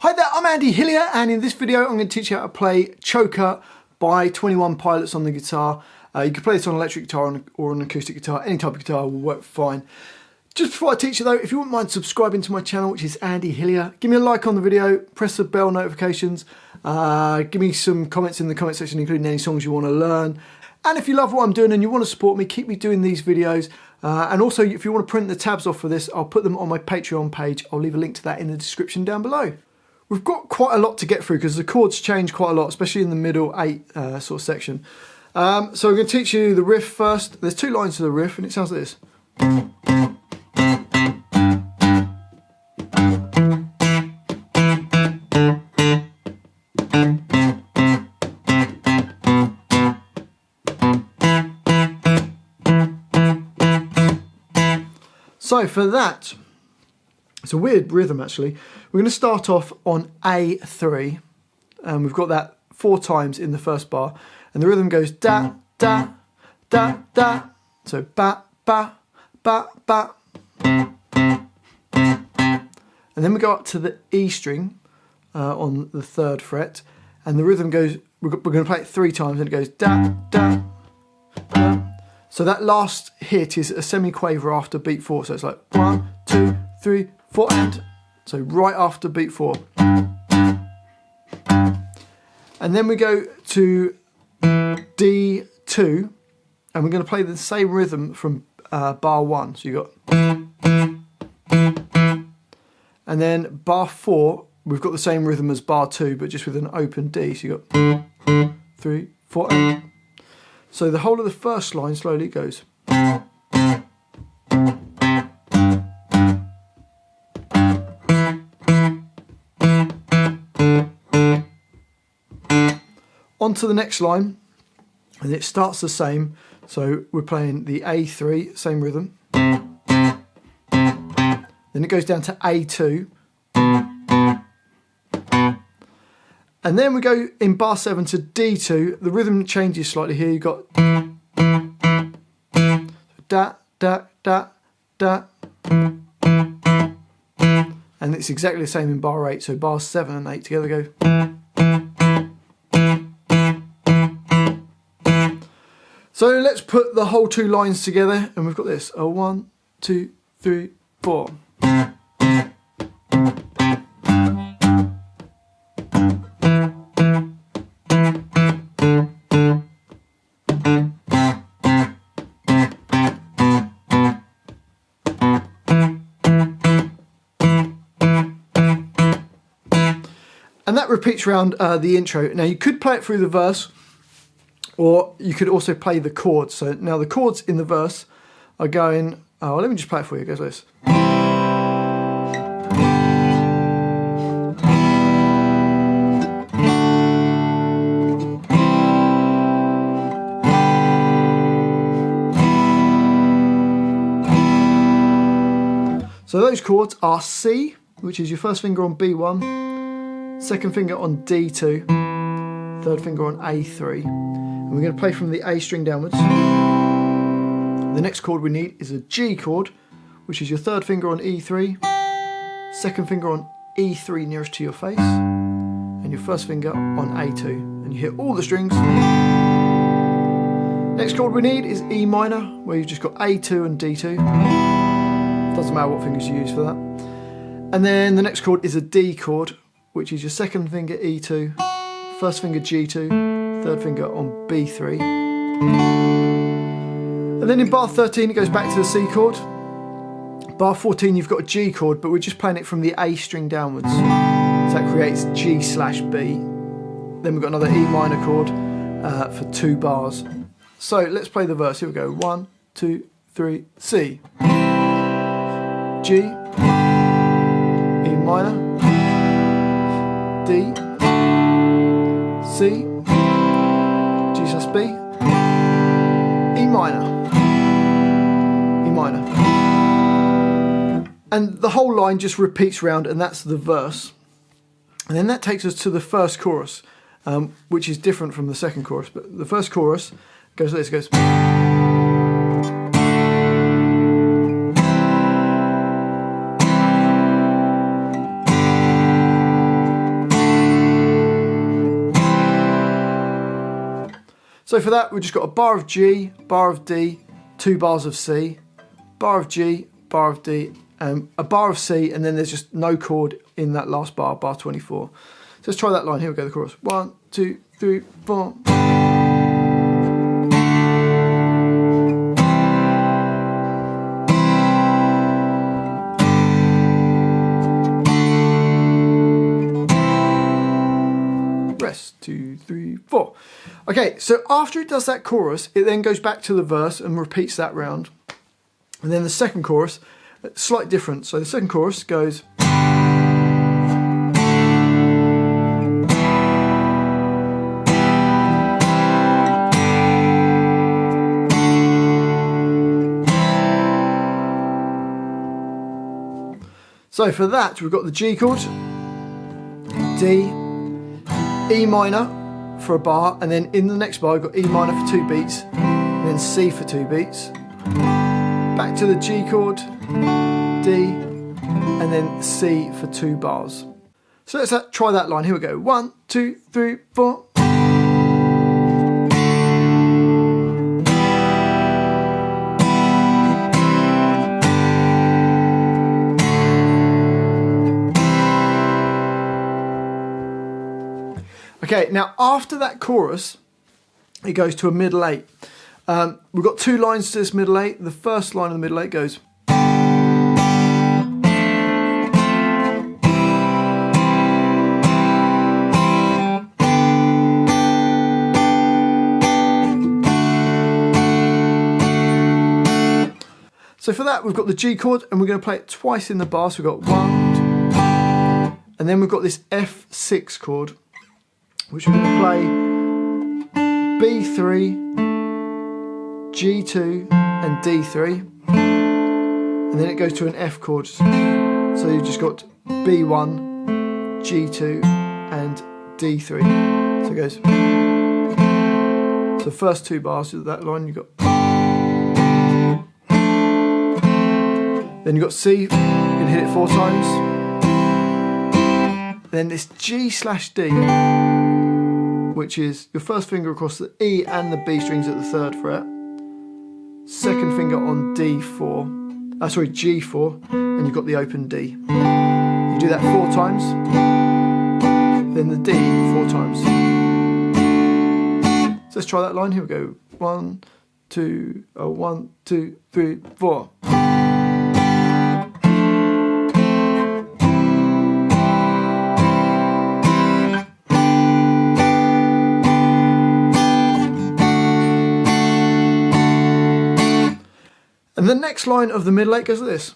Hi there, I'm Andy Hillier, and in this video I'm going to teach you how to play Choker by 21 Pilots on the guitar. You can play this on an electric guitar or an acoustic guitar. Any type of guitar will work fine. Just before I teach you though, if you wouldn't mind subscribing to my channel, which is Andy Hillier, give me a like on the video, press the bell notifications, give me some comments in the comment section, including any songs you want to learn. And if you love what I'm doing and you want to support me, keep me doing these videos. And also, if you want to print the tabs off for this, I'll put them on my Patreon page. I'll leave a link to that in the description down below. We've got quite a lot to get through because the chords change quite a lot, especially in the middle 8 sort of section. So we're going to teach you the riff first. There's 2 lines to the riff and it sounds like this. So for that, it's a weird rhythm actually. We're going to start off on A3, and we've got that 4 times in the first bar, and the rhythm goes da, da, da, da. So ba, ba, ba, ba. And then we go up to the E string on the 3rd fret, and the rhythm goes, we're going to play it 3 times, and it goes da, da, da. So that last hit is a semi-quaver after beat 4. So it's like 1, 2, 3, 4, and so right after beat 4. And then we go to D2, and we're going to play the same rhythm from bar 1. So you got, and then bar 4, we've got the same rhythm as bar 2, but just with an open D. So you got 3, 4, and. So the whole of the first line slowly goes. On to the next line, and it starts the same. So we're playing the A3, same rhythm. Then it goes down to A2. And then we go in bar 7 to D2. The rhythm changes slightly here. You've got da, da, da, da. And it's exactly the same in bar 8. So bars 7 and 8 together go. So let's put the whole 2 lines together, and we've got this. 1, 2, 3, 4. And that repeats around the intro. Now you could play it through the verse, or you could also play the chords. So now the chords in the verse are going, oh, let me just play it for you. It goes like this. So those chords are C, which is your first finger on B1, second finger on D2, 3rd finger on A3. And we're going to play from the A string downwards. The next chord we need is a G chord, which is your 3rd finger on E3, 2nd finger on E3 nearest to your face, and your 1st finger on A2. And you hit all the strings. Next chord we need is E minor, where you've just got A2 and D2. Doesn't matter what fingers you use for that. And then the next chord is a D chord, which is your 2nd finger E2, 1st finger G2, 3rd finger on B3. And then in bar 13 it goes back to the C chord. Bar 14 you've got a G chord, but we're just playing it from the A string downwards. So that creates G/B. Then we've got another E minor chord for 2 bars. So let's play the verse. Here we go. 1, 2, 3, C. G, E minor, D, C, G/B, E minor, E minor. And the whole line just repeats round, and that's the verse. And then that takes us to the first chorus, which is different from the second chorus. But the first chorus goes like this, it goes. So for that, we've just got a bar of G, bar of D, 2 bars of C, bar of G, bar of D, a bar of C, and then there's just no chord in that last bar, bar 24. So let's try that line. Here we go, the chorus. 1, 2, 3, 4. Rest, 2, 3, 4. Okay, so after it does that chorus, it then goes back to the verse and repeats that round. And then the second chorus, slightly different. So the second chorus goes. So for that, we've got the G chord, D, E minor for a bar, and then in the next bar, we've got E minor for 2 beats, and then C for 2 beats. Back to the G chord, D, and then C for 2 bars. So let's try that line. Here we go. 1, 2, 3, 4. Okay, now after that chorus, it goes to a middle 8. We've got 2 lines to this middle 8. The first line of the middle 8 goes. So for that, we've got the G chord, and we're going to play it twice in the bar. So we've got 1, 2, and then we've got this F6 chord, which we're going to play B3, G2 and D3, and then it goes to an F chord. So you've just got B1, G2 and D3. So it goes. So the first 2 bars of that line, you've got. Then you've got C, you can hit it 4 times. Then this G/D, which is your first finger across the E and the B strings at the 3rd fret, second finger on D4, G4, and you've got the open D. You do that 4 times, then the D 4 times. So let's try that line. Here we go. 1, 2, 1, 2, 3, 4. And the next line of the middle 8 goes like this.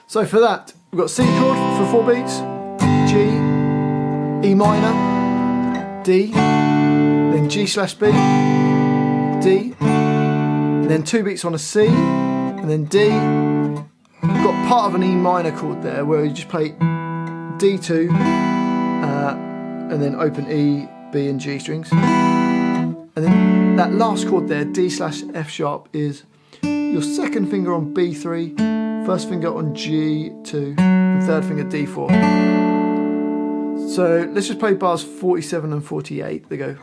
So for that, we've got C chord for 4 beats, G, E minor, D, then G/B, D, and then 2 beats on a C, and then D. We've got part of an E minor chord there where you just play D2 and then open E, B and G strings. And then that last chord there, D/F sharp, is your second finger on B3, first finger on G2 and third finger D4. So let's just play bars 47 and 48. They go.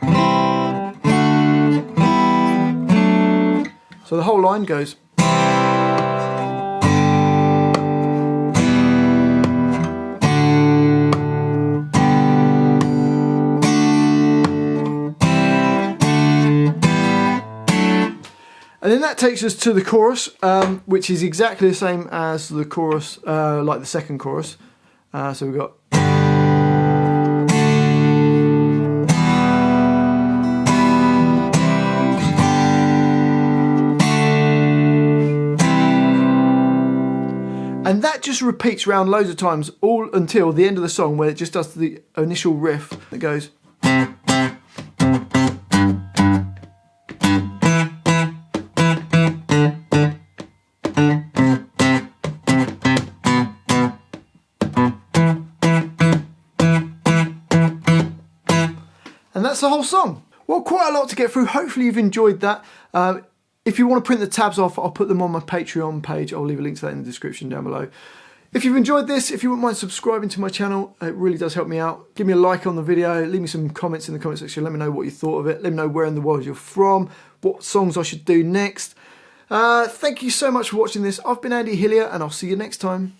So the whole line goes. And then that takes us to the chorus, which is exactly the same as the chorus, like the second chorus. So we've got. And that just repeats around loads of times, all until the end of the song, where it just does the initial riff that goes. And that's the whole song. Well, quite a lot to get through. Hopefully you've enjoyed that. If you want to print the tabs off, I'll put them on my Patreon page. I'll leave a link to that in the description down below. If you've enjoyed this, if you wouldn't mind subscribing to my channel, it really does help me out. Give me a like on the video, leave me some comments in the comment section, let me know what you thought of it, let me know where in the world you're from, what songs I should do next. Thank you so much for watching this. I've been Andy Hillier, and I'll see you next time.